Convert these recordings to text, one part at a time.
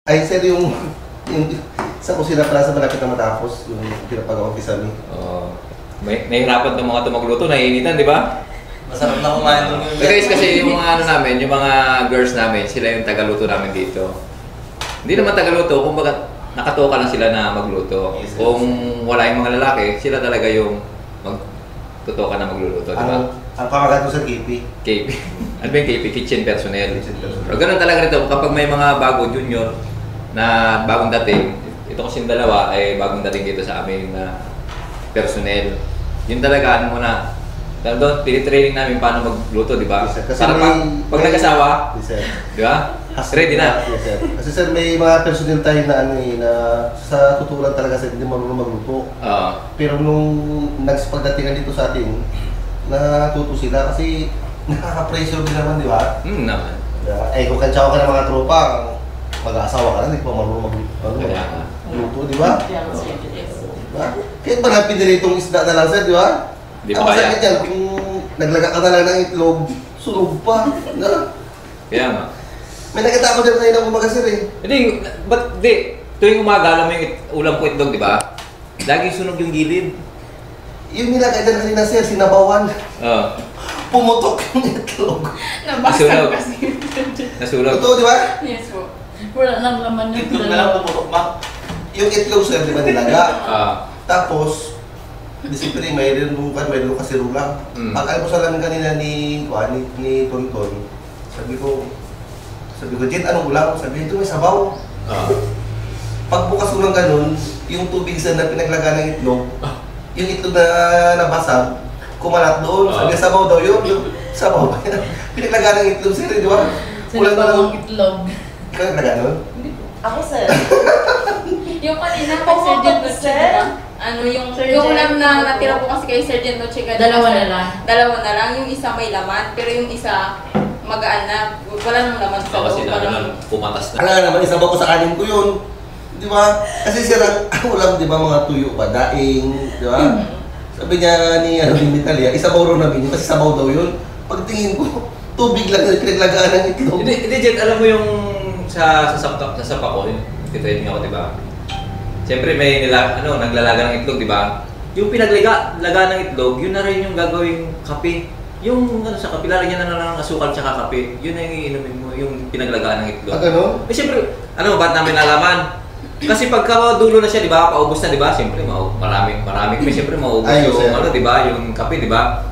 Ay, sir, yung sa kusina pala sa malapit na matapos, yung pinapag-office kami. Nahihirapan itong mga magluto, naiinitan, di ba? Masarap na kumain ng yun. Guys, kasi yung mga ano namin, yung mga girls namin, sila yung tagaluto namin dito. Hindi naman tagaluto, kumbaga nakatoka lang sila na magluto. Yes, yes. Kung wala yung mga lalaki, sila talaga yung magtutoka na magluluto, di ba? Ang pamagat ko sa KP. KP. Ano ba yung KP? Kitchen personnel. Kitchen personnel. Pero ganun talaga rito, kapag may mga bago junior na bagong dating, ito kasing dalawa ay bagong dating dito sa amin na personnel. Yun talaga, ano muna, doon, tinitraining namin paano magluto, di ba? Yes, sir. Kasi Para pag nag-asawa, Yes, sir. di ba? Ready na. Yes, sir. Kasi sir, may mga personnel tayo na ano eh, na sa tutulan talaga sir, hindi marunong magluto. Pero nung nagpagdatingan dito sa atin, natuto sila kasi nakaka-pressure din naman, di ba? Naman. Eh, kung kantsawa ka ng mga tropa, mag-aasawa ka na, hindi pa marunong magluto, di ba? Diba? Kahit ba napinili itong isda na lang sir, di ba? Di pa Ang kaya. masakit yan, kung naglaga ka na lang ng itlog, sunog pa. Kaya nga. May nakita ako dyan kanina ng umaga sir eh. Hindi, ba't di? Tuwing umaga, alam mo yung ulam ko itlog, di ba? Laging sunog yung gilid. Yung nilagay dyan kanina sir, sinabawan. Pumutok yung itlog. Nabasag kasi. Nasunog. Totoo, di ba? Yes po. Wala nang laman yung Itlog na lang pumutok ma. Yung itlog sir, di ba nilaga? Tapos, disipline, mayroon kasi rulang. Pag-alpo sa lamin kanina ni Tonton, sabi ko, Jen, anong ulam? Sabi ito may sabaw. Pagbukas ko ng ganun, yung tubig sa na pinaglaga ng itlog, yung itlog na nabasag, kumalat doon. Sabi sabaw daw yun. Yung sabaw pa yan. Pinaglaga ng itlog sir, di ba? Kulang na lang. itlog. Ikaw naglaga nun? Ako, sir. Yung kanina kay Sergeant Noche, ano yung ulam na natira po kasi kay Sergeant Noche kanina. Dalawa na lang. Dalawa na lang. Yung isa may laman, pero yung isa magaan na. Wala nang laman sa Kasi loob. na pumatas na. Kaya naman, isabaw ko sa kanin ko yun. Di ba? Kasi sir, ang ulam, di ba, mga tuyo pa, daing, di ba? Sabi niya ni Natalia, isabaw raw namin yun, kasi sabaw daw yun. Pagtingin ko, tubig lang na pinaglagaan ng itlog. Hindi, Jet, alam mo yung sa sapa ko, titraining ako, di ba? Siyempre may naglalaga ng itlog, di ba? Yung pinaglaga ng itlog, yun na rin yung gagawing kape. Yung sa kape, lalagyan na lang ng asukal tsaka kape, yun na yung iinumin mo, yung pinaglagaan ng itlog. Gano'n? Eh siyempre, ba't namin nalaman? Kasi pagka dulo na siya, di ba, paubos na, di ba? Siyempre, maraming siyempre maubos yung, di ba, yung kape, di ba?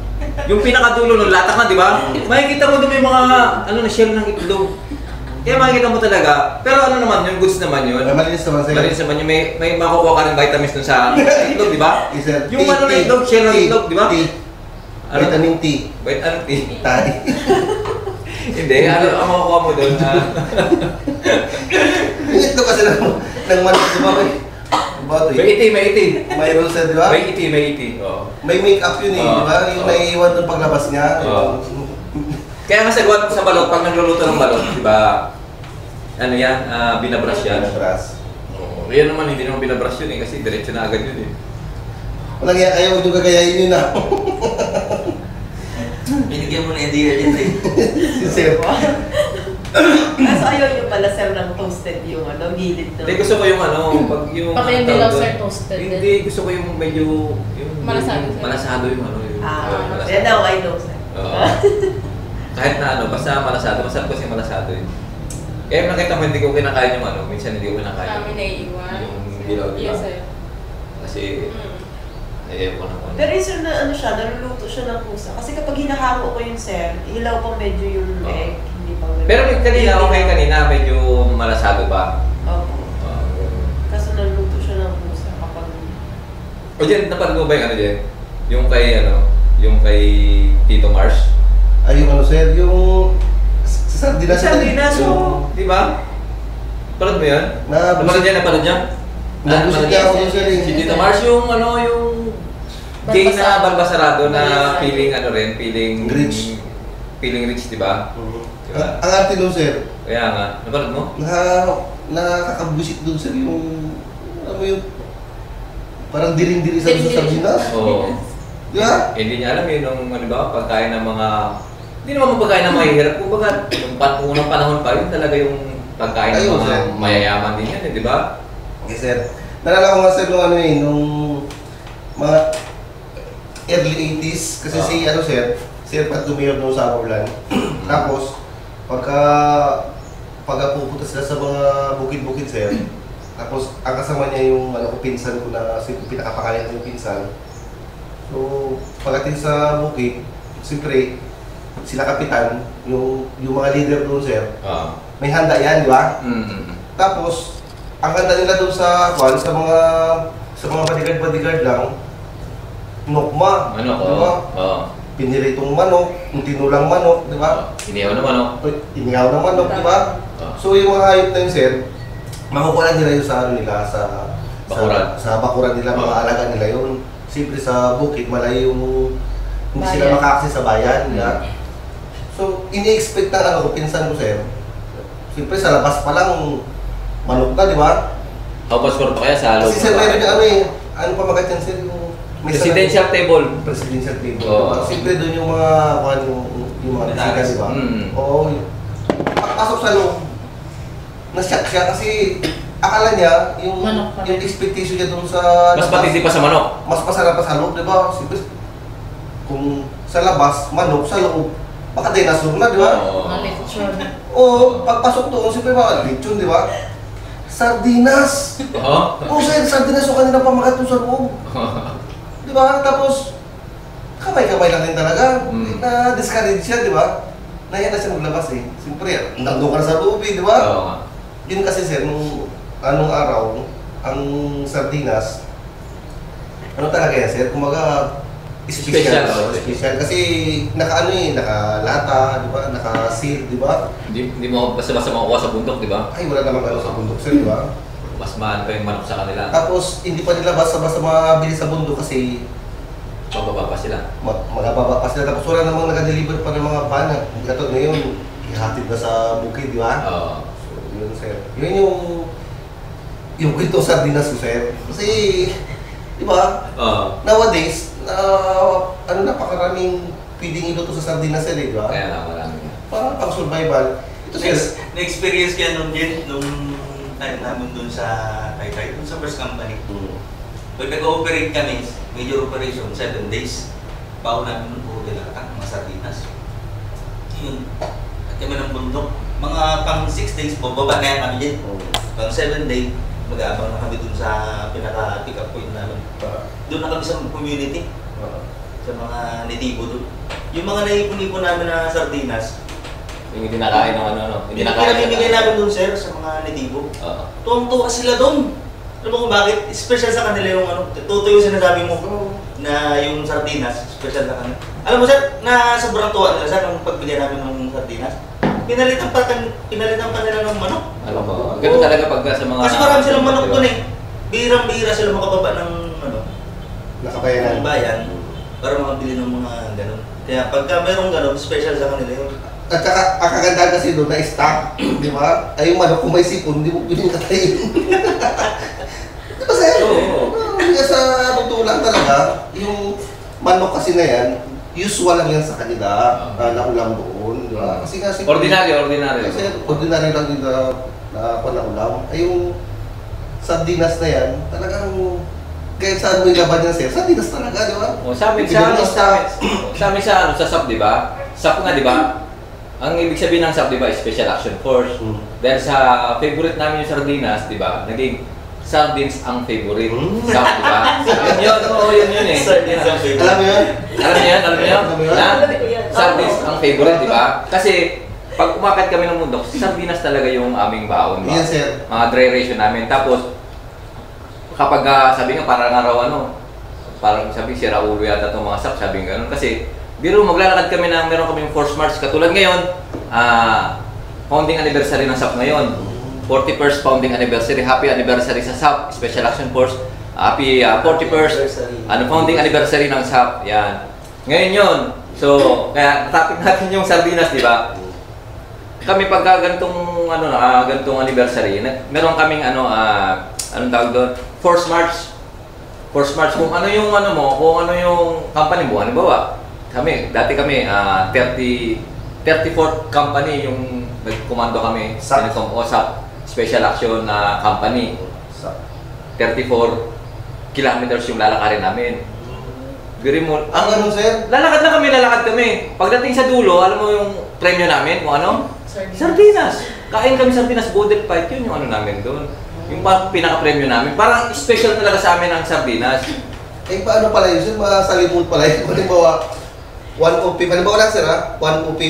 Yung pinakadulo nun, latak na, di ba? Makikita mo doon may mga, shell ng itlog. Kaya makikita mo talaga. Pero naman, yung goods naman yun. Malinis naman sa'yo. Malinis naman yun. May makukuha ka rin vitamins dun sa itlog, di ba? Yung T, ng itlog, shell ng itlog, di ba? Vitamin T. Anong T? Tay. Hindi, ang makukuha mo dun. Yung itlog kasi ng manok, di ba? May iti. Mayroon sir, di ba? May iti. May make-up yun eh, di ba? Yung naiiwan doon paglabas niya. Kaya nga sa balot, pag nagluluto ng balot, di ba? Binabrush yan. Binabrush. Yan naman, hindi naman binabrush yun eh, kasi diretso na agad yun eh. Walang iya kayo, huwag yung gagayahin yun na. Binigyan mo na idea dyan eh. Si Sir. Kaso ayaw yung pala, sir, ng toasted yung gilid na. Hindi, gusto ko yung pag yung... Pati hindi lang sir toasted. Hindi, gusto ko yung medyo... Malasado, sir. Malasado yung malasado. Yan daw, I know, sir. Kahit na basta malasado. Masarap kasi malasado yun. Kaya nakita mo, hindi ko kinakain yung minsan hindi ko kinakain. Kami naiiwan. Yung dilaw, diba? Yes, sir. Kasi... Ayaw ko na ko. Pero yung sir na naluluto siya ng pusa. Kasi kapag hinahango ko yung sir, hilaw pa medyo yung egg. Hindi pa ganun. Pero kanina, medyo malasado pa. Opo. Kaso naluluto siya ng pusa kapag... O Jen, napanood mo ba yung Jen? Yung kay Tito Mars? Ay, yung sir, yung... Sa sardinas. Sardinas, di ba? Napanood mo yan? Napanood niya? Nabusit niya ako dun sir eh. Si Tito Mars yung gay na balbasarado na feeling Rich. Feeling rich, di ba? Ang arte nun sir. Kaya nga, napanood mo? Nakakabusit dun sir yung... Alam mo yung... Parang diring-diri sa sardinas. Oo. Di ba? Hindi niya alam yun pagkain ng mga... Hindi naman pagkain ng mahihirap. Kumbaga, yung unang panahon pa, yun talaga yung pagkain ng Ayun, mga sir. mayayaman din yan, di ba? Yes, sir. Nalala ko nga sir nung nung mga early 80s, kasi si Sir Pat Dumayor nung sa Orlan. Tapos, pagka pupunta sila sa mga bukid-bukid sir, tapos ang kasama niya yung pinsan ko na pinakapangalan yung pinsan. So, pagdating sa bukid, siyempre, sila kapitan, yung mga leader doon sir, may handa yan, di ba? Tapos, ang handa nila doon sa mga bodyguard lang, nokma, Manok, di ba? oo. Piniritong manok, yung tinulang manok, di ba? Inihaw na manok. Inihaw ng manok, di ba? So yung mga hayop na yun, sir, makukuha nila yun sa nila, Bakuran. sa bakuran nila, mga alaga nila yun. Siyempre sa bukid, malayo yung hindi Bayan. sila maka-access sa bayan. So, ini-expect ng pinsan ko, sir. Siyempre sa labas pa lang, manok na, di ba? Tapos pa kaya sa loob. Kasi sir, meron yung ano pa magat yan, sir, yung Presidential table. presidential table. Oo. Siyempre doon yung mga yung mga bisita, di ba? Oo. Pagpasok sa loob, na-shock siya kasi akala niya yung Manok pa rin. expectation niya doon sa Mas labas, matindi pa sa manok. mas masarap pa sa loob, di ba? Siyempre, kung sa labas, manok, sa loob, baka dinosaur na, di ba? Mga lechon. Oo, pagpasok doon, siyempre mga lechon, di ba? Sardinas! Oo. Oo, sir, sardinas yung kanina pamagat doon sa loob. Di ba? Tapos, kamay-kamay lang din talaga. Na-discourage siya, di ba? Nahiya na siya maglabas eh. Siyempre, nandun ka na sa loob eh, di ba? Oo nga. Yun kasi sir, nung anong araw, ang sardinas, ano talaga yan sir? Kumaga, Special. special. Kasi naka-ano eh, naka-lata, di ba? Naka-seal, di ba? Hindi mo basta-basta makukuha sa bundok, di ba? Ay, wala namang ano sa bundok sir, di ba? Mas mahal pa yung manok sa kanila. Tapos, hindi pa nila basta-basta mabili sa bundok kasi Mababa pa sila. magababa pa sila. Tapos wala namang naka-deliver pa ng mga van. Ito ngayon, ihatid na sa bukid, di ba? Oo. So, yun sir. Yun yung kwento sa sardinas ko sir. Kasi, di ba, Oo. nowadays, napakaraming pwedeng iluto sa sardinas sir, di ba? Kaya na marami. Parang pang survival. Ito sir. Na-experience ko yan nung time namin dun sa Taytay, dun sa first company. Pag nag-ooperate kami, major operation, 7 days. Baon namin nun, puro dilata, mga sardinas. Yun. At kami ng bundok. Mga pang 6 days, bababa na yan kami din. Pang 7 day, mag-aabang na kami dun sa pinaka-pick up point namin. Doon na kami sa community, sa mga natibo doon. Yung mga naipon-ipon namin na sardinas, Yung hindi nakain ng ano. hindi na pinamimigay namin doon sir sa mga natibo. Oo. Tuwang-tuwa sila doon. Alam mo kung bakit? Special sa kanila yung totoo yung sinasabi mo na yung sardinas, special sa kanila. Alam mo sir, na sobrang tuwa nila sa nung pagbigyan namin ng sardinas. Pinalitan pa nila ng manok. Alam mo, ganun talaga pagka sa mga... Kasi marami silang manok doon eh. Bihirang-bihira sila makababa ng Nakabayanan. ng bayan para makabili ng mga ganun. Kaya pagka mayroong ganun, special sa kanila yun. At saka, ang kaganda kasi doon na stock, di ba? Ay, yung manok, kung may sipon, hindi mo piling katayin. Di ba sir? Oo. Kaya sa totoo lang talaga, yung manok kasi na yan, usual lang yan sa kanila na ulam doon, di ba? Kasi kasi... Ordinary. Kasi ordinary lang din na ulam. Ay, yung sardinas na yan, talagang... Kahit saan mo ilaban yan sir, sardinas talaga, di ba? O, sa amin sa SAP, di ba? SAP nga, di ba? Ang ibig sabihin ng SAP, di ba, Special Action Force. Dahil sa favorite namin yung sardinas, di ba? Naging sardines ang favorite. SAP, di ba? Yun eh. Sardines ang favorite. Alam mo yun? Alam niyo yan? Sardines ang favorite, di ba? Kasi pag umakit kami ng bundok, sardinas talaga yung aming baon, di ba? Yes sir. Mga dry ration namin. Tapos, kapag sabi nga parang araw parang sabi sira ulo yata itong mga SAP, sabi nga ganun. Kasi, biro maglalakad kami na meron kaming force march. Katulad ngayon, founding anniversary ng SAP ngayon. 41st founding anniversary. Happy anniversary sa SAP, Special Action Force. Happy 41st founding anniversary ng SAP. Yan. Ngayon yun. So, kaya topic natin yung sardinas, di ba? Kami pagka ganitong anniversary, meron kaming anong tawag doon? Force march. Kung ano yung kung ano yung company mo, halimbawa, dati kami 34th company yung nagkomando kami, SAC. OSAP, Special Action na Company. 34 kilometers yung lalakarin namin. Biri mo, Ang ano, sir? lalakad kami. Pagdating sa dulo, alam mo yung premyo namin, kung ano? Sardinas. Kain kami sardinas, Bodel Fight, yun yung ano namin doon. Yung pinaka-premyo namin. Parang special talaga sa amin ang sardinas. Eh, paano pala yun, sir? Masalimut pala yun. Halimbawa, 1 OP, halimbawa lang, sir, ha? 1 OP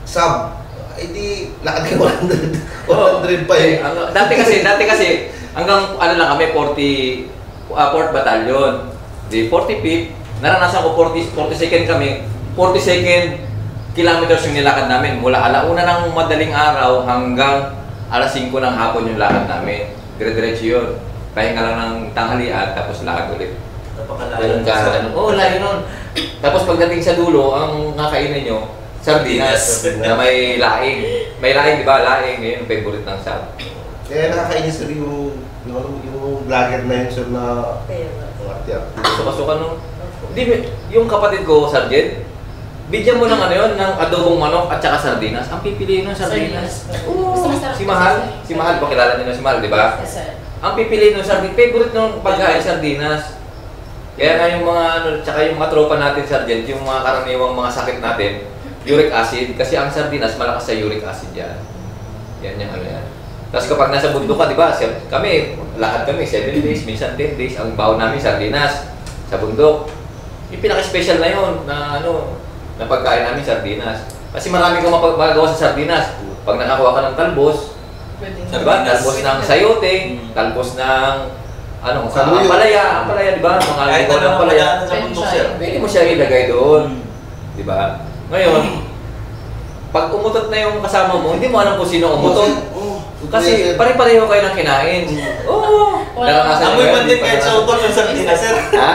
sub. Eh, di, lakad ka 100 pa eh. Dati kasi, hanggang ano lang kami, 4th Battalion. Di 45th, naranasan ko 42nd kami, 42nd kilometers yung nilakad namin. Mula alauna ng madaling araw hanggang alas 5 ng hapon yung lakad namin. Dire-diretso yun. Pahinga lang ng tanghalian, tapos lakad ulit. Napakalayo. Oo, layo nun. Tapos pagdating sa dulo, ang kakainin nyo, sardinas na may laing. May laing, di ba? Laing, yun yung favorite ng sab. Kaya nakakainis, sir, yung vlogger na yun, sir, na Suka-suka nung... Di, yung kapatid ko, Sergeant, bigyan mo ng ano yun, ng adobong manok at saka sardinas. Ang pipiliin ng sardinas. Oo. Si Mahal, pakilala niyo na si Mahal, di ba? Yes, sir. Ang pipiliin ng sardinas, favorite ng pagkain, sardinas. Kaya nga yung mga ano, tsaka yung mga tropa natin, Sergeant, yung mga karaniwang mga sakit natin, uric acid, kasi ang sardinas malakas sa uric acid yan. Yan yung ano yan. Tapos kapag nasa bundok ka, di ba, kami, lahat kami, 7 days, minsan 10 days, ang baon namin sardinas sa bundok. Yung pinaka-special na yun, na ano, na pagkain namin sardinas. Kasi marami kang magagawa sa sardinas. Pag nakakuha ka ng talbos, di ba, talbos ng sayote, talbos ng, ano, palaya, di ba, mga Kahit lingkod ng palaya. sa bundok, sir. Pwede mo siya ilagay doon, di ba? Ngayon, pag umutot na yung kasama mo, hindi mo alam kung sino umutot. Kasi pare-pareho kayo ng kinain. Oo. Amoy pa din kahit sa utot yung sardinas, sir. Ha?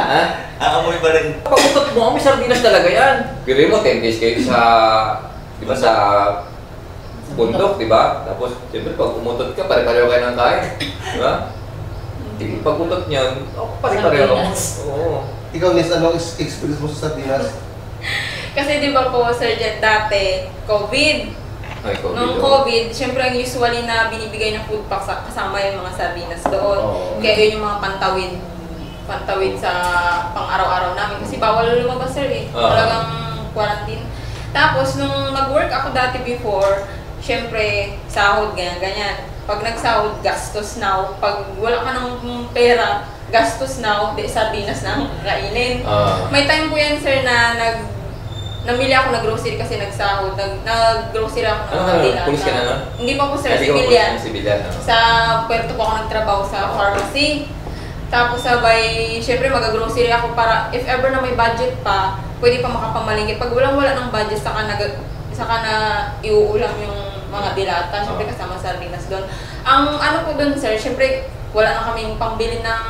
Amoy pa rin. Pag utot mo, may sardinas talaga yan. Pili mo, 10 days kayo sa, di ba, sa bundok, di ba? Tapos, siyempre, pag umutot ka, pare-pareho kayo ng kain. Di ba? Pag utot niyan, pare-pareho ka. Oo. Ikaw, Nis, ano experience mo sa sardinas? Kasi di ba po, Sergeant, dati, COVID. Ay, COVID. Nung COVID, syempre ang usually na binibigay ng food pack kasama yung mga sardinas doon. Oo. Kaya yun yung mga pantawid sa pang-araw-araw namin. Kasi bawal lumabas, sir eh. Talagang quarantine. Tapos, nung nag-work ako dati before, syempre, sahod, ganyan. Pag nagsahod, gastos now. Pag wala ka ng pera, gastos now, di sardinas na ang kainin. May time po yan, sir, na namili ako na grocery kasi nagsahod. Nag-grocery ako ng mga dilata. Pulis ka na, no? Hindi pa po, sir, civilian. Civilian, no? Sa puerto po ako nagtrabaho sa pharmacy. Tapos sabay, syempre mag-grocery ako para if ever na may budget pa, pwede pa makapamalingki. Pag wala ng budget, saka na iuulam yung mga dilata. Syempre kasama sardinas doon. Ang ano po doon, sir, syempre wala na kaming pambili ng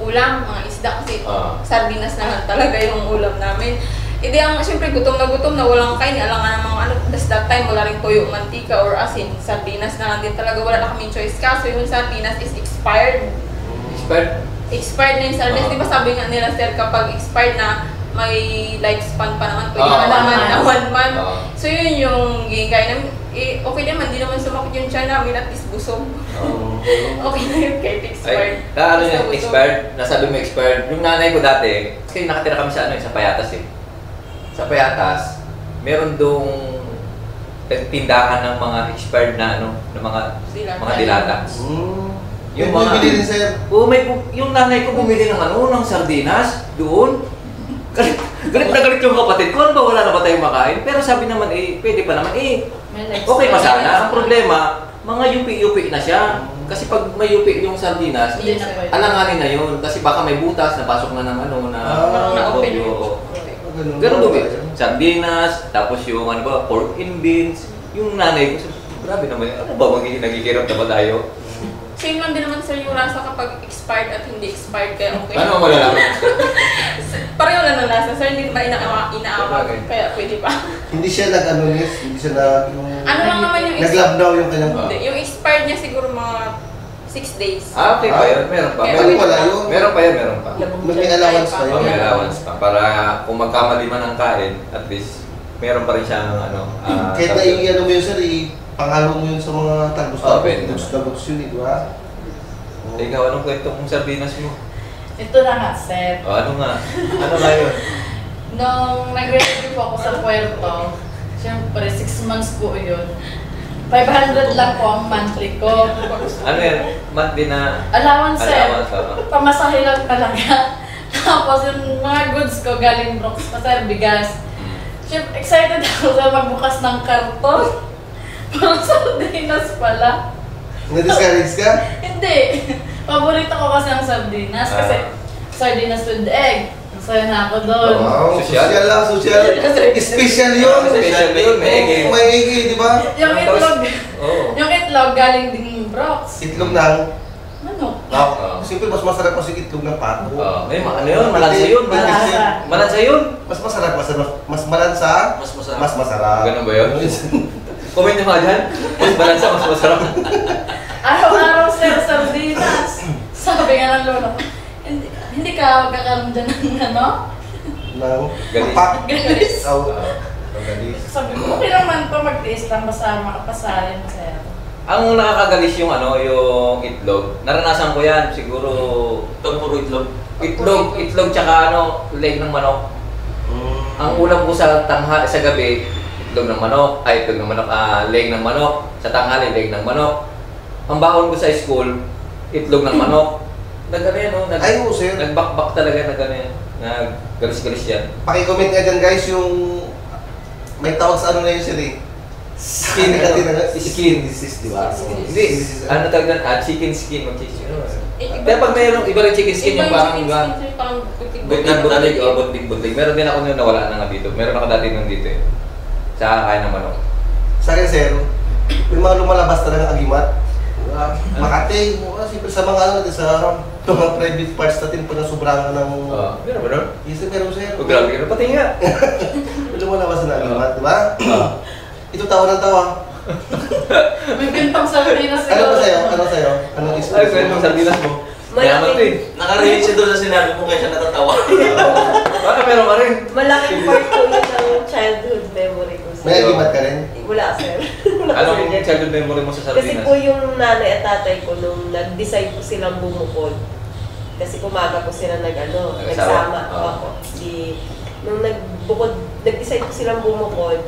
ulam, mga isda kasi sardinas na lang talaga yung ulam namin. Hindi ang, siyempre, gutom na walang kain, alam nga ng mga ano, that time, wala rin toyo, mantika, or asin, sardinas na lang din talaga, wala na kaming choice. Kaso yung sardinas is expired. Expired na yung sardinas. Di ba sabi nga nila, sir, kapag expired na, may lifespan pa naman, pwede pa naman na 1 month. So yun yung gigay namin. Okay naman, di naman sumakit yung tiyan namin, at least busog. Okay na yun kahit expired. Ano yung expired? Nasabi mo expired. Yung nanay ko dati, kasi nakatira kami sa sa Payatas eh. Sa Payatas, meron dong tindahan ng mga expired na ng mga dilata. Yung mga bumili din, sir. Yung nanay ko bumili ng ng sardinas doon. Galit na galit yung kapatid ko. Ano ba, wala na ba tayong makain? Pero sabi naman pwede pa naman okay pa sana. Ang problema, mga yupi-yupi na siya. Kasi pag may yupi yung sardinas, alanganin na yun. Kasi baka may butas, napasok na ng ganun ba? Sardinas, tapos yung pork and beans. Yung nanay ko, grabe naman yun. Ano ba nagkikirap na ba tayo? Same lang din naman, sir, yung lasa kapag expired at hindi expired, kaya okay. Ano mo malalaman? Pareho lang ng lasa, sir, hindi ba inaawag, kaya pwede pa. Hindi siya hindi siya ano lang naman yung naglabdaw yung kanyang... Yung expired niya siguro mga 6 days. Okay pa yun, meron pa. Meron pa. May allowance pa yun. May allowance pa. Para kung magkamali man ang kain, at least meron pa rin siyang ano. Kahit na ano mo yun sir, pangalo mo yun sa mga pwede naman. tagos yun, di ba? Ikaw, anong kwento kong sardinas mo? Ito na nga, sir. Ano nga? Ano nga yun? Nung nag-review po ako sa Puerto, siyempre 6 months po yun. 500 lang po ang monthly ko. Ano yan? Monthly na Allowance, sir. allowance? Pamasahe lang talaga. Tapos yung mga goods ko galing Brooks pa, sir, bigas. Siyempre, excited ako sa magbukas ng karton. Parang sardinas pala. Na-discourage ka? Hindi. Paborito ko kasi ang sardinas. Kasi sardinas with egg. Masaya na ako doon. Wow, Social. social lang, social. Special yun. Special yun, may egg. May egg, di ba? Yung itlog, Oo. yung itlog galing din Brooks. Itlog ng... Ano? Siyempre, mas masarap kasi itlog ng pato. May ano yun? Malansa yun. Malasa. Malansa yun. Mas masarap, mas malansa, Mas masarap. mas masarap. Ganun ba yun? Comment nyo nga dyan. Mas balansa, mas masarap. Araw-araw, sir, sardinas. Sabi nga ng lola ko, hindi ka magkakaroon dyan ng ano? Ng Galis. papak. Galis. Galis. Sabi ko, okay naman to, mag-taste lang basta makapasalin, sir. Ang nakakagalis yung ano, yung itlog. Naranasan ko yan. Siguro Ito puro itlog. itlog tsaka ano, leg ng manok. Ang ulam ko sa sa gabi, itlog ng manok, leg ng manok. Sa tanghali, leg ng manok. Ang baon ko sa school, itlog ng manok. Nag-ano yan, no? Ay, oo, sir. Nagbakbak talaga, nag-ano yan. Nag-galis-galis yan. Paki-comment nga dyan guys yung... May tawag sa ano na yun sir eh. Skin natin na Skin disease, di ba? Hindi, ano tawag doon? Chicken skin, mag-chicken. Kaya pag mayroong iba rin chicken skin, yung parang butig-butig. Meron din ako nung nawala na nga dito. Meron ako dati nung dito eh. Sa kakain ng manok. Sa akin sir, yung mga lumalabas talaga agimat. Makate, siyempre sa mga ano natin, sa mga private parts natin pa na sobrang ng... Meron ba doon? Yes, meron sir. Grabe ka na, pati nga. Lumalabas na agimat, di ba? Ito tawa ng tawa. May bintang sardinas Ano ba sa'yo? Ano sa'yo? Anong is? Ay, kwento ng sardinas mo. Mayaman to eh. Nakarelate siya doon sa sinabi mo kaya siya natatawa. Baka meron ka rin. Malaking part po yun ng childhood memory ko. May agimat ka rin? Wala, sir. Anong childhood memory mo sa Kasi sardinas? po yung nanay at tatay ko nung nag-decide po silang bumukod. Kasi kumaga po sila nagsama. Ako. Nung nag-decide po silang bumukod,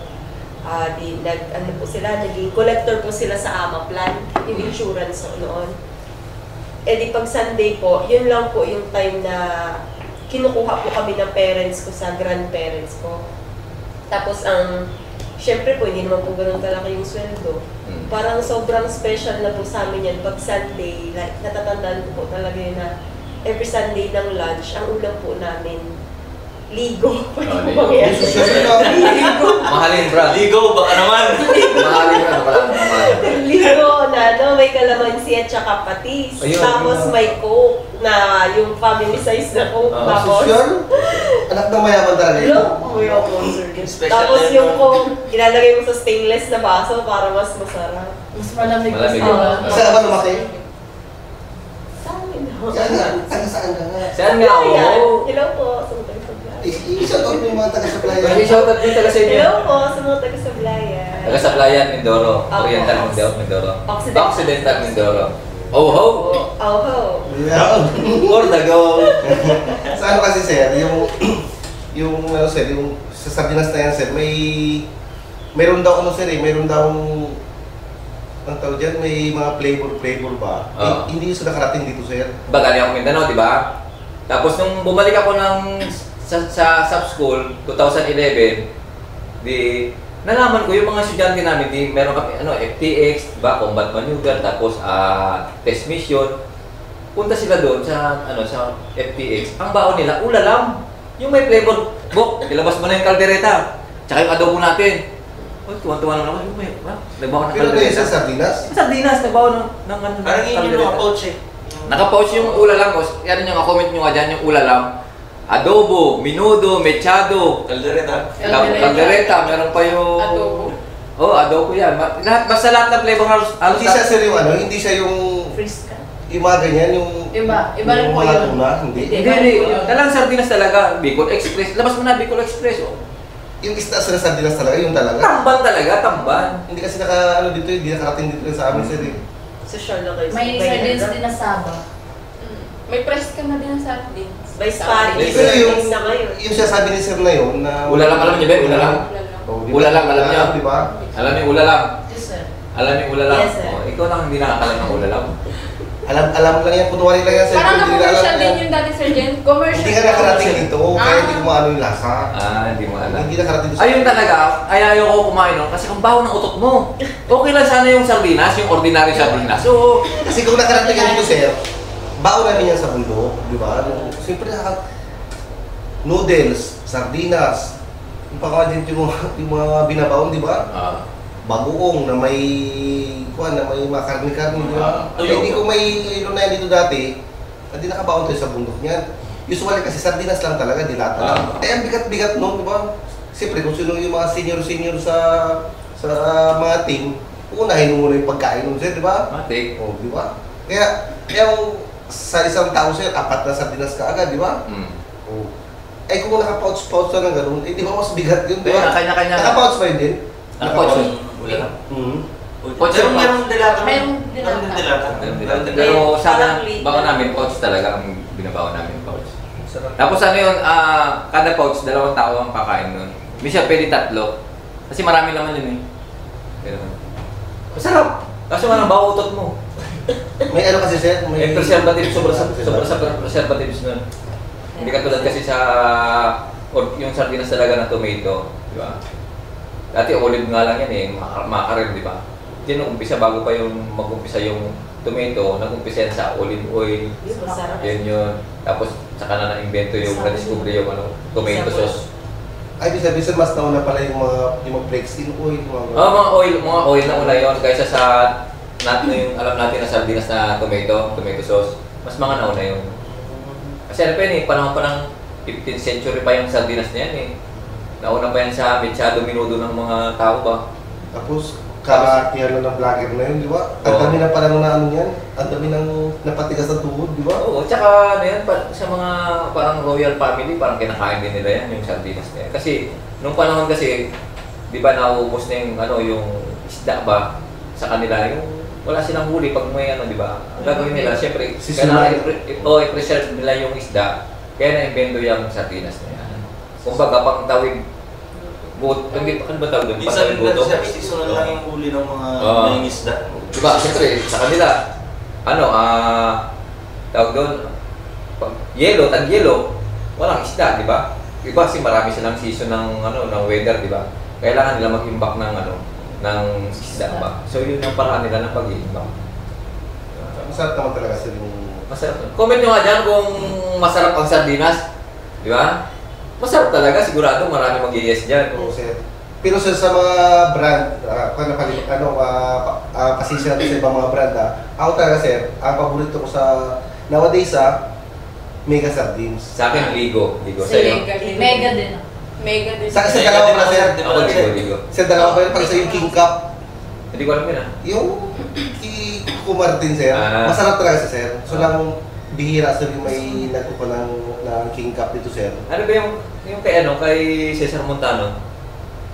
naging collector po sila sa Amaplan, yung insurance noon. Eh di pag Sunday po, yun lang po yung time na kinukuha po kami ng parents ko sa grandparents ko. Tapos syempre po, hindi naman po ganun kalaki yung sweldo. Parang sobrang special na po sa amin yan pag Sunday, like, natatandaan ko po talaga yun na every Sunday ng lunch, ang ulam po namin, ligo. Ligo. Ligo. Mahalin, Brad. Ligo, baka naman. Mahalin, Brad. Ligo na may kalamansi at saka patis. Ayun, Tapos may coke na yung family size na coke. Tapos, Anak ng mayaman talaga yun. Tapos yung coke, ilalagay mo sa stainless na baso para mas masarap. Mas malamig pa Malamig. sa... Saan ba lumaki? Saan Saan nga? Saan ka nga? Saan nga ako? Hello po, sa mga taga-Sablaya. I-shoutout mo yung mga taga-supply. Pwede shoutout din taga sa inyo. Hello po, sa mga taga-Sablaya. Taga sa Playan, Mindoro. Opo. Oriental Mindoro. Occidental. Occidental Mindoro. Oh ho! Oh ho. Yeah. For the go! Sa ano kasi sir, yung ano sir, yung sa sardinas na yan sir, mayroon daw ano sir mayroon daw ang tawag dyan, may mga flavor ba? Hindi yung sa nakarating dito sir. Bagali ako Mindanao, di ba? Tapos nung bumalik ako sa sub-school, 2011, nalaman ko yung mga estudyante namin, meron kami FTX, diba? Combat Maneuver, tapos test mission. Punta sila doon sa FTX. Ang baon nila, ulalam. Yung may flavor, nilabas mo na yung kaldereta. Tsaka yung adobo natin. Tuwan-tuwa naman ako. Nagbawa ng Pero kaldereta. ito sa sardinas? Sardinas, nagbawa ng Parang yun yung naka-pouch eh. Naka-pouch yung ulalam. Yan yung comment nyo nga dyan, yung ulalam. Adobo, minudo, mechado, Caldereta. kaldereta, meron pa yung... Adobo. Adobo yan. Basta lahat ng flavor halos... Hindi siya sir yung hindi siya yung... Freeze ka. Yung mga ganyan, yung... Iba rin po mga yun. tuna, hindi. Hindi. Talang sardinas talaga. Bicol Express. Labas mo na, Bicol Express. Yung isda sa sardinas talaga, yung talaga. Tamban talaga, tamban. Hindi kasi dito, hindi nakarating dito sa amin sir eh. Social na kayo. May sardines din na saba. May press ka na din ng sardines. By Spanish. Pero yung, na ngayon. yung sinasabi ni sir na yun na... Ula lang, alam niyo ba? Ula lang. Wala lang. Oh, di ba? Ula lang, alam niyo. Di ba? Alam niyo, ula lang. Yes, sir. Alam niyo, ula lang. Yes, sir. Oh, ikaw lang hindi nakakalam ng ula lang. Alam lang yan, kunwari lang yan sir. Parang Hindi nila na-commercial alam din yan. yung dati, Sir Jen. Commercial. Hindi ka nakarating dito, kaya Ah. hindi ko maano yung lasa. Hindi mo alam. Hindi nakarating dito. Ayun talaga, ay ayaw ko kumain nun kasi ang baho ng utot mo. Okay lang sana yung sardinas, yung ordinary sardinas. So, Kasi kung nakarating ka dito sir, baon namin yan sa bundok, di ba? Siyempre noodles, sardinas, yung pangkakadin yung mga binabaon, di ba? Bagoong na may mga karne-karne, di ba? Hindi ko may ilo na yan dito dati, hindi nakabaon tayo sa bundok niyan. Usually kasi sardinas lang talaga, dilata lang. Eh, ang bigat-bigat nun, di ba? Siyempre, kung sino yung mga senior sa mga team, unahin mo muna yung pagkain nun, sir, di ba? matik. Oh, di ba? Kaya yung sa isang tao sir, 4 na sardinas ka agad, di ba? Oh. Eh kung naka-pouch na ng ganun, eh di ba mas bigat yun, di ba? Kanya-kanya. Naka-pouch ba yun din? Naka-pouch yun. Wala lang. Pouch Pero yun. merong dilata. Merong Merong dilata. Pero sana, Parang bago namin, pouch talaga ang binabawa namin, pouch. Sarap. Tapos ano yun, kada pouch, 2 tao ang kakain nun. Minsan pwede 3. Kasi marami naman yun eh. Pero, masarap! Kaso nga baho utot mo. May ano kasi sir? May preservative, sobra sa preservatives nun. Hindi katulad kasi sa yung sardinas talaga na tomato, di ba? Dati olive nga lang yan eh, makarel, di ba? Diyan nag-umpisa bago pa yung mag-umpisa yung tomato, nag-umpisa yan sa olive oil. Masarap. Yun. Tapos saka na na-invento yung na-discover yung tomato sauce. Ay, sabi sir, mas nauna pala yung mga flakes in oil, Mga oil na una yun kaysa sa yung alam natin na sardinas na tomato sauce. Mas mga nauna yun. Kasi ano pa yun eh, panahon pa ng 15th century pa yung sardinas na yan eh. Nauna pa yan sa mechado minudo ng mga tao ba? Tapos, kakiyano ng vlogger na yun, di ba? Ang dami na pala na ano yan, ang dami ng napatigas ng tuhod, di ba? Oo, tsaka ano yan, sa mga parang royal family, parang kinakain din nila yan, yung sardinas na yan. Kasi, nung panahon kasi, di ba nauubos na yung isda ba sa kanila, yung wala silang huli pag may di ba? Ang gagawin nila, syempre, kailangan i-preserve nila yung isda, kaya na-invento yung sardinas na yan. Kumbaga, pang tawid, hindi pa ba tawag doon? Minsan din seasonal lang yung huli ng mga isda. Diba, siyempre, sa kanila, tawag doon, pag tag-yelo, walang isda, di ba? Iba kasi marami silang season ng weather, di ba? Kailangan nila mag-imbak ng isda ba? So yun ang paraan nila ng pag-iimbak. Masarap naman talaga sir yung... Masarap. Comment nyo nga dyan kung masarap ang sardinas. Di ba? Masarap talaga, sigurado marami mag-i-yes dyan. Oo, sir. Pero sir, sa mga brand, pasisya natin sa ibang mga brand, ako talaga sir, ang paborito ko sa nowadays Mega Sardines. Sa akin, Ligo. Ligo sa'yo. Mega din. Mega din. Sa dalawa pala sir. Ako, Ligo. Sa dalawa pa yun, pag sa yung King Cup, Hindi ko alam yun yung Martin sir, masarap talaga sa sir. So lang, bihira sir yung may nagkuko ng King Cup dito sir. Ano ba yung kay Cesar Montano?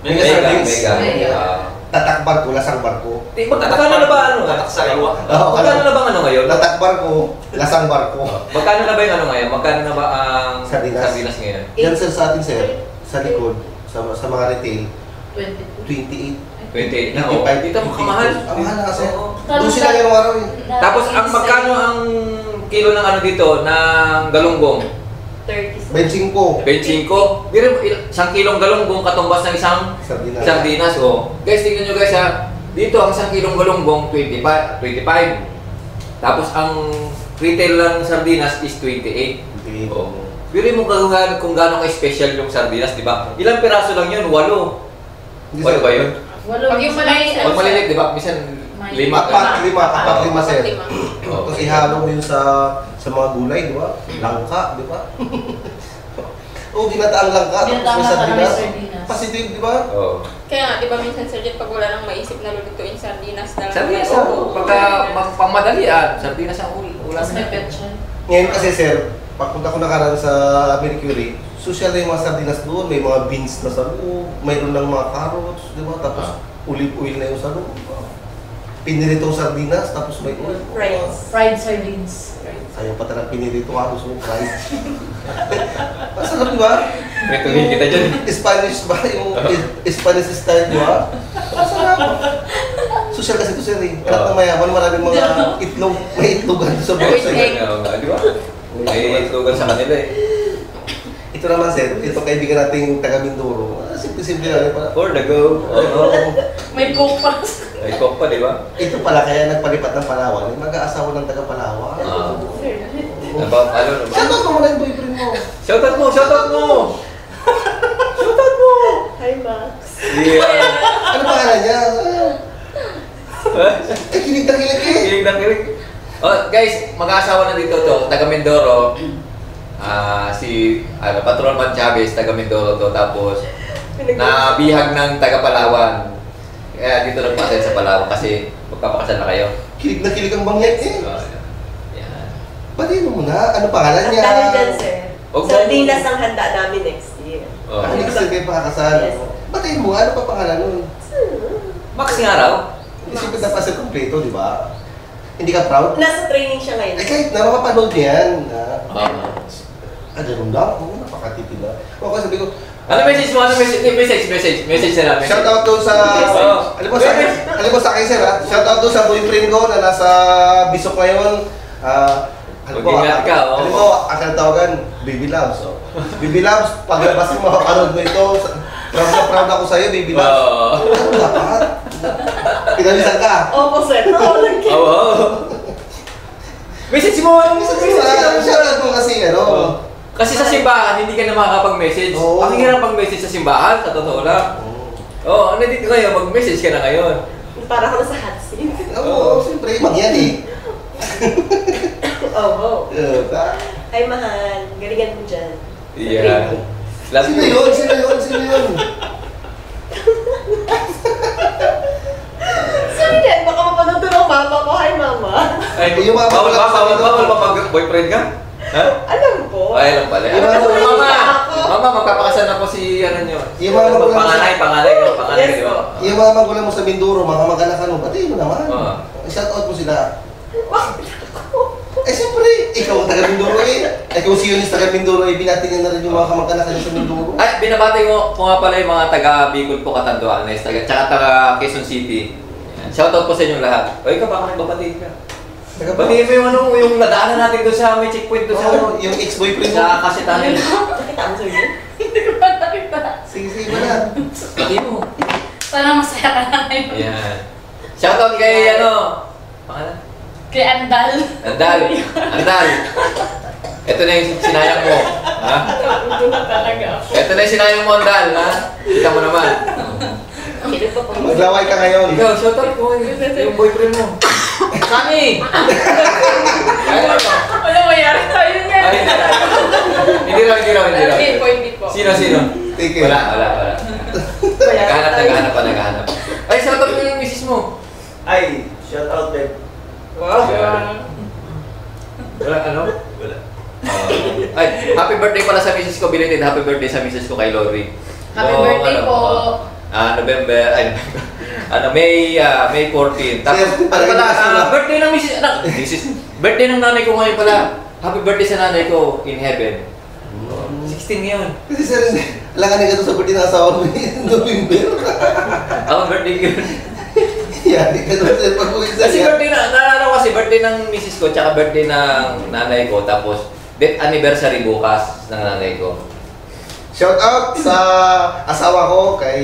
Mega Sardines. Mega. Tatak barko, lasang barko. Magkano na ba Tatak sa iwa. Magkano na ba ngayon? Tatak barko, lasang barko. Magkano na ba yung ngayon? Magkano na ba ang Sardinas. sardinas ngayon? Yan sir sa atin sir, sa likod, sa mga retail, 22. 28. 28 na, oh. Dito makamahal. Ang mahal na kasi. Oo. Doon sila yung araw eh. Tapos ang magkano ang kilo ng dito, ng galunggong? 30. 25. 25. Pero isang kilong galunggong katumbas ng isang Sardinas. sardinas, oh. Guys, tingnan nyo guys ha. Dito ang isang kilong galunggong 25. Tapos ang retail lang sardinas is 28. Oh. Pero mo kung gaano ka-special yung sardinas, di ba? Ilang piraso lang yun? 8. Walo ba yun? Pag yung malaki, Pag malilit, di ba? Minsan 5. Apat lima sir. Oh, Tapos ihalo mo yun sa mga gulay, di ba? Langka, di ba? Oo, ginataang langka. Tapos may Ginataang langka na may sardinas. sardinas. Positive, di ba? Oh. Kaya nga, di ba minsan Sir Jet, pag wala nang maisip na lulutuin sardinas na lang. Sardinas pagka pangmadali sardinas ang ulam. Tapos may petchan. Ngayon kasi sir, pagpunta ko nakaraan sa Mercury, social na yung mga sardinas doon, may mga beans na sa loob, mayroon ng mga carrots, di ba? Tapos olive oil na yung sa loob. Piniritong sardinas, tapos may oil. Fried sardines. Ayaw pa talagang pinirito ako, gusto mo fried. Masarap, di ba? Retuhin kita dyan. Spanish ba? Yung Spanish style, di ba? Masarap. Social kasi ito, sir, eh. Lahat ng mayaman, maraming mga itlog. May itlogan sa box. Di ba? May slogan sa kanila eh. Ito naman, sir, ito kaibigan nating taga Mindoro. Simple-simple lang. For the go. May coke pa. May coke pa, di ba? Ito pala, kaya nagpalipat ng Palawan. Yung mag-aasawa ng taga Palawan. About, ano ba? Shoutout mo muna yung boyfriend mo. Shoutout mo! Shoutout mo! Shoutout mo! Hi, Max. Yeah. Ano pangalan niya? Ay, kilig na kilig eh. Kilig ng kilig. Oh, guys, mag-aasawa na dito to, taga Mindoro. Si Patrolman Chavez, taga Mindoro to. Tapos, nabihag ng taga Palawan. Kaya dito nagpasal sa Palawan kasi magpapakasal na kayo. Kilig na kilig ang bangyat eh. Yan. Batiin mo muna. Ano pangalan niya? Ang dami dyan, sir. Huwag mo- Sardinas ang handa namin next year. Oh. Ang next kayo pakakasal. Yes. Batiin mo nga. Ano pa pangalan nun? Max nga raw. Isipin na pa sa kompleto, di ba? Hindi ka proud? Nasa training siya ngayon. Eh kahit na makapanood niya yan. Ganun lang. Oo, napakatipid na. O kasi sabi ko, Ano message mo? Ano message? Message na namin. shout out doon sa... Oh. Alam mo sa akin, sir, ha? Shout out doon sa boyfriend ko na nasa Bisok ngayon. Mag-ingat ka, oh. Alam mo, aking tawagan, Baby Loves. So, Baby Loves, paglabas mo makapanood mo ito, proud na proud ako sa'yo, Baby Loves. Oo. Ano dapat? Pinalisan ka. Opo, sir. Oo. Message mo! Shout out mo kasi, ano, Kasi sa simbahan, hindi ka na makakapag-message. Oo. Ang hirap pag-message sa simbahan, sa totoo lang. Oo, nandito kayo, mag-message ka na ngayon. Para ako nasa hot seat. Oo, siyempre, magyan eh. Oh. Ta- Hi, mahal. Galingan mo dyan. Yeah. Sino yun? Sino yun? Sino yun? Sino yan? Baka mapanood doon ang mama ko. Hi, mama. Ay, Yung mga bawal bawal- ba pag-boyfriend ka? Ha? Alam ko. Ay, alam pala. Yung mga- Mama, magpapakasal na po si ano nyo. Yung mga magulang- Panganay, Yes, di ba? po. Yung mga magulang mo sa Mindoro, mga mag-anak mo, batiin mo naman. Oo. Shout out mo sila. Bakit ako? Eh siyempre, ikaw ang taga Mindoro eh. Eh kung si Eunice taga Mindoro, eh binatingin na rin yung mga kamag-anak niya sa Mindoro. Ay, binabati ko nga pala yung mga taga Bicol po, Catanduanes, tsaka taga Quezon City. Yan. Shoutout po sa inyong lahat. O ikaw, baka nagbabatiin ka. Batiin mo yung ano, yung nadaanan natin doon sa may checkpoint doon sa Oo, yung ex-boyfriend mo. sa Kasitahin. Nakita mo, sir, yun? Hindi ko pa nakita. Sige, sige mo na. Batiin mo. Sana masaya ka na ngayon. Yan. Shoutout kay ano, pangalan? Kay Andal. Andal. Ito na yung sinayang mo. Ha? Ito na talaga ako. Ito na yung sinayang mo, Andal. Ha? Kita mo naman. Sino pa pang Maglaway ka ngayon. Ikaw, shoutout ko yung boyfriend mo. Sunny! Ano mayari tayo niya? Ay, hindi raw. Hindi po. Sino? Take care. Wala. Naghahanap. Ay, shoutout ko yung misis mo. Ay, shout out there. Wow. Wala, ano? Wala. Ay, happy birthday pala sa misis ko. Belated happy birthday sa misis ko kay Lori. Happy birthday po. May 14. Tapos, Sir, ano pala, parang birthday ng misis, birthday ng nanay ko ngayon pala. Happy birthday sa nanay ko in heaven. 16 ngayon. Kasi sir, alangan ka doon sa birthday ng asawa mo in November. Ako birthday ko. Yari ka doon sir, pag-uwi sa Kasi birthday naalala ko kasi birthday ng misis ko, tsaka birthday ng nanay ko, tapos death anniversary bukas ng nanay ko. Shout out sa asawa ko, kay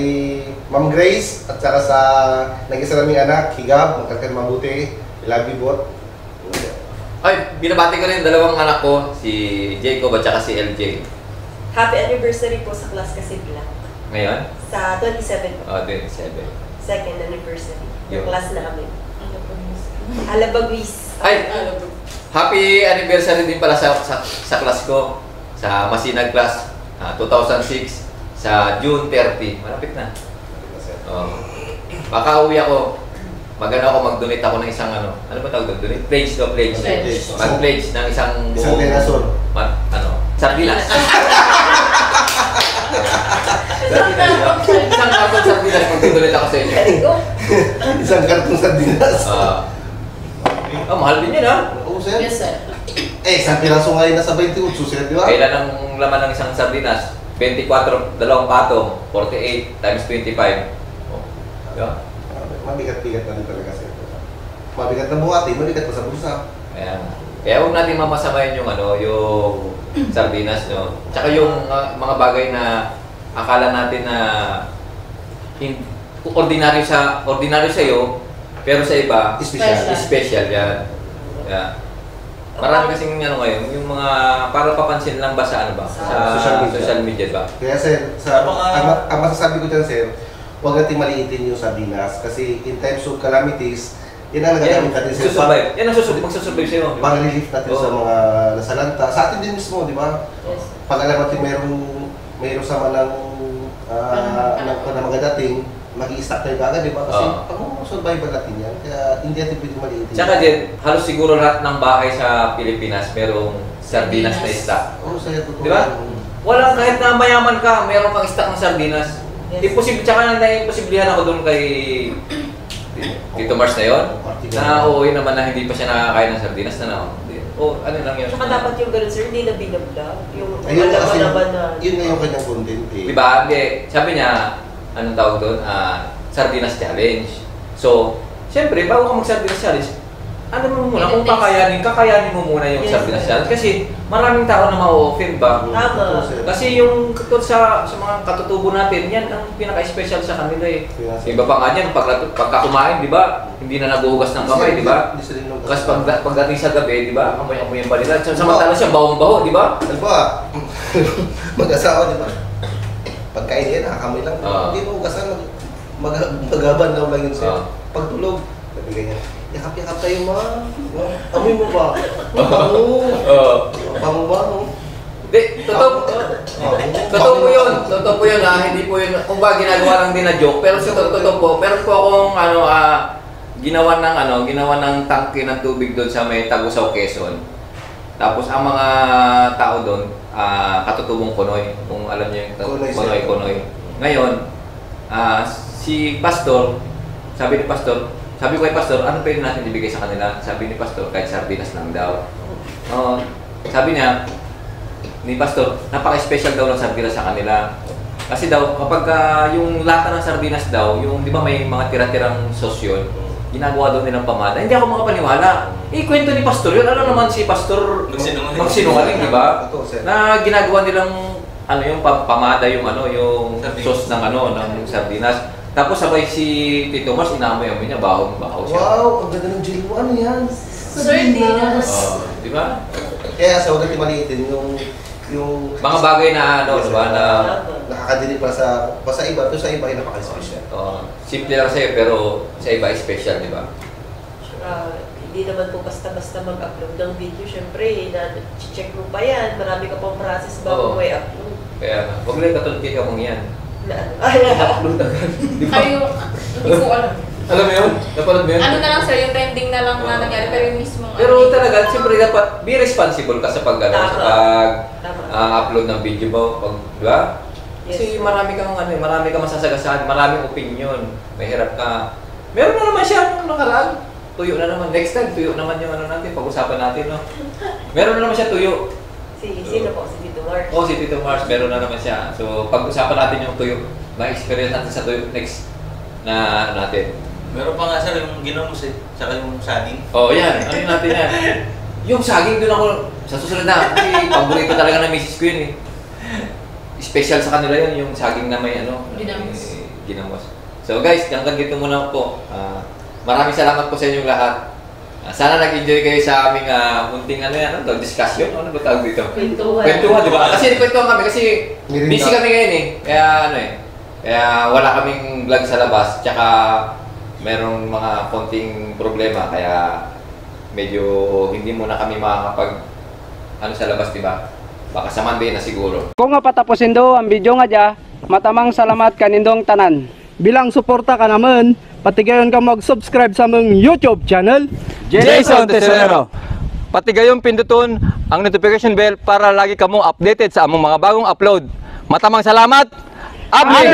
Ma'am Grace, at saka sa nag-isa naming anak, Higab, magkakaroon mabuti. I love you both. Ay, binabati ko rin dalawang anak ko, si Jacob at saka si LJ. Happy anniversary po sa class kasi Black. Ngayon? Sa 27 po. 27. Second anniversary. Yo. Yung class namin. Alabagwis. Ay, happy anniversary din pala sa class ko, sa Masinag class, 2006, sa June 30. Malapit na. Baka uwi ako. Magano ako, mag-donate ako ng isang ano ba tawag doon? Donate? Pledge. Pledge. Mag-pledge ng isang Isang tenasol. sardinas. Isang karton sardinas magtutulit ako sa inyo. Isang karton sardinas. Mahal din yun ha. Oo, sir. Yes, sir. Isang piraso ngayon nasa 28, sir, di ba? Kailan ang laman ng isang sardinas? 24, dalawang patong, 48 times 25. Oh, diba? Mabigat-bigat na rin talaga, sir. Mabigat na buhati, mabigat pa sa bulsa. Kaya huwag natin mamasamayin yung yung sardinas, no? Tsaka yung mga bagay na akala natin na ordinaryo sa iyo, pero sa iba special yan. Yeah. Marami kasing ngayon, yung mga para papansin lang ba sa social media ba? Kaya sir, ang masasabi ko dyan, sir, huwag natin maliitin yung sardinas kasi in times of calamities, yan ang nagagamit natin sir. Susurvive. Yan ang magsusurvive sa'yo. Pang-relief natin sa mga nasalanta. Sa atin din mismo, di ba? Yes. Pag alam natin mayroong sama ng mga dating, mag-i-stack tayo agad, di ba? Kasi pang-survival natin yan. Kaya hindi natin pwede maliitin. Tsaka din, halos siguro lahat ng bahay sa Pilipinas merong sardinas na stock. Oo, sir, totoo. Di ba? Walang kahit na mayaman ka, meron kang stock ng sardinas. Yes. Tsaka na-imposiblihan ako doon kay Tito Mars na yun. Na uuwi naman na hindi pa siya nakakain ng sardinas na ano lang yun. Saka dapat yung ganun, sir, hindi na binablog. Yung Ayun kasi, laban na... yun na yung kanyang content eh. Diba? Sabi niya, anong tawag doon? Sardinas challenge. So, siyempre, bago ka mag-sardinas challenge, ano mo muna, kung kakayanin mo muna yung sardinas challenge. Kasi maraming tao na ma-offend ba? Tama. Kasi yung sa mga katutubo natin, yan ang pinaka-special sa kanila eh. Iba pa nga dyan, pagka kumain, di ba? Hindi na naguhugas ng kamay, di ba? Kasi pagdating sa gabi, di ba? Amoy-amoy pa nila. Samantala siya, bawang-baho, di ba? Ano ba? Mag-asawa, di ba? Pagkain yan, nakakamay lang. Hindi mo hugasan, magaban daw lang yun sir. Pagtulog, sabi ganyan, yakap-yakap tayo ma. Amoy mo ba? Bango-bango. Hindi, totoo po yun. Totoo po yun ha. Hindi po yun, kung ba ginagawa lang din na joke. Pero totoo po, meron po akong ginawa ng tangke ng tubig doon sa may Tagusaw, Quezon. Tapos ang mga tao doon, katutubong Konoy, kung alam niyo yung Konoy. Ngayon, si Pastor, sabi ko kay Pastor, ano pwede natin ibigay sa kanila? Sabi ni Pastor, kahit sardinas lang daw. Sabi niya, ni Pastor, napaka-special daw ng sardinas sa kanila. Kasi daw, kapag yung lata ng sardinas daw, yung di ba may mga tira-tirang sauce yun, ginagawa daw nilang pamada. Hindi ako makapaniwala. Kwento ni Pastor yun. Ano naman si Pastor magsinungaling, di ba? Na ginagawa nilang yung pamada yung yung sauce ng ng sardinas. Tapos sabay si Tito Mars, inamoy-amoy niya, baho siya. Wow, ang ganda ng gel mo. Ano yan? Sardinas. Di ba? Kaya sa ulit maliitin yung mga bagay na diba, na nakakadinig pa sa iba, pero sa iba ay napaka-special. Simple lang sa'yo, pero sa iba ay special, di ba? Hindi naman po basta-basta mag-upload ng video. Siyempre, na-check mo pa yan. Marami ka pang process bago mo i-upload. Kaya, huwag lang katulad kay Kamong yan. Upload agad. Kayo, hindi ko alam. Alam mo yun? Napanood mo yun? Ano na lang sir, yung trending na lang na nangyari, pero yung mismo Pero talaga, siyempre dapat be responsible ka sa upload ng video mo, di ba? Kasi marami kang masasagasaan, maraming opinion, mahirap ka. Meron na naman siya nung nakaraan. Tuyo na naman. Next time, tuyo naman yung natin, pag-usapan natin, no? Meron na naman siya tuyo. Sino po? Si Tito Mars? Si Tito Mars, meron na naman siya. So, pag-usapan natin yung tuyo, ma-experience natin sa tuyo next na natin. Meron pa nga sir yung ginamos saka yung saging. Yan. Ano natin yan? Yung saging doon ako, sa susunod na, kasi paborito talaga ng misis ko yun eh. Special sa kanila yun, yung saging na may ginamos. So guys, hanggang dito muna po. Maraming salamat po sa inyong lahat. Sana nag-enjoy kayo sa aming munting discussion. Ano ba tawag dito? Kwentuhan, di ba? Kasi kwentuhan kami kasi busy kami ngayon eh. Kaya wala kaming vlog sa labas. Tsaka merong mga konting problema. Kaya medyo hindi muna kami makakapag sa labas, di ba? Baka sa Monday na siguro. Kung nga patapusin do ang video nga dya, matamang salamat kanindong tanan. Bilang suporta ka naman, patigayon ka mag-subscribe sa mong YouTube channel, Jason Tesorero. Patigayon pinduton ang notification bell para lagi kamong updated sa among mga bagong upload. Matamang salamat! Abli!